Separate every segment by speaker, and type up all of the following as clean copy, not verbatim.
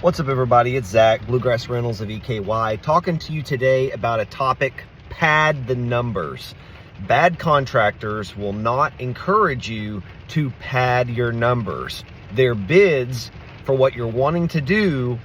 Speaker 1: What's up, everybody? It's Zach, Bluegrass Rentals of EKY, talking to you today about a topic: pad the numbers. Bad contractors will not encourage you to pad your numbers. Their bids for what you're wanting to do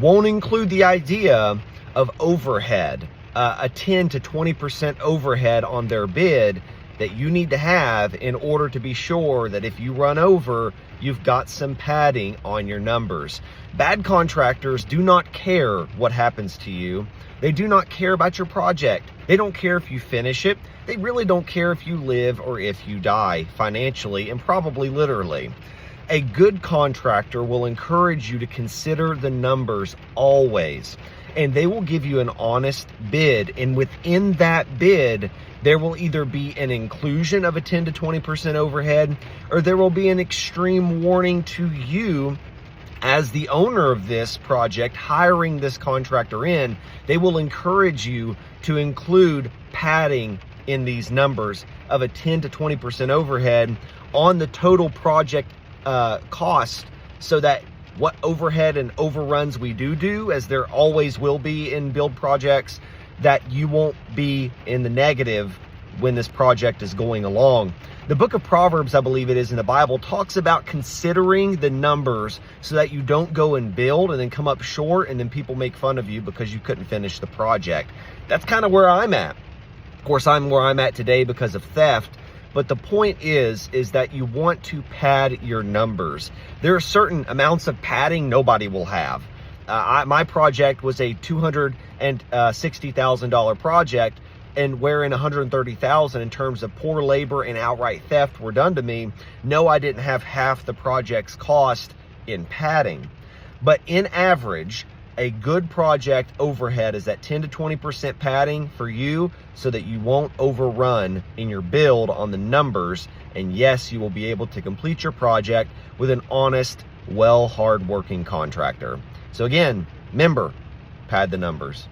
Speaker 1: won't include the idea of overhead, a 10 to 20% overhead on their bid that you need to have in order to be sure that if you run over, you've got some padding on your numbers. Bad contractors do not care what happens to you. They do not care about your project. They don't care if you finish it. They really don't care if you live or if you die, financially and probably literally. A good contractor will encourage you to consider the numbers always, and they will give you an honest bid. And within that bid, there will either be an inclusion of a 10 to 20% overhead, or there will be an extreme warning to you as the owner of this project hiring this contractor in. They will encourage you to include padding in these numbers of a 10 to 20% overhead on the total project cost, so that what overhead and overruns we do, as there always will be in build projects, that you won't be in the negative when this project is going along. The book of Proverbs, I believe it is, in the Bible, talks about considering the numbers so that you don't go and build and then come up short and then people make fun of you because you couldn't finish the project. That's kind of where I'm at. Of course, I'm where I'm at today because of theft. But the point is that you want to pad your numbers. There are certain amounts of padding nobody will have. My project was a $260,000 project, and wherein $130,000 in terms of poor labor and outright theft were done to me. No, I didn't have half the project's cost in padding. But in average, a good project overhead is that 10 to 20% padding for you, so that you won't overrun in your build on the numbers. And yes, you will be able to complete your project with an honest, hard-working contractor. So again, remember, pad the numbers.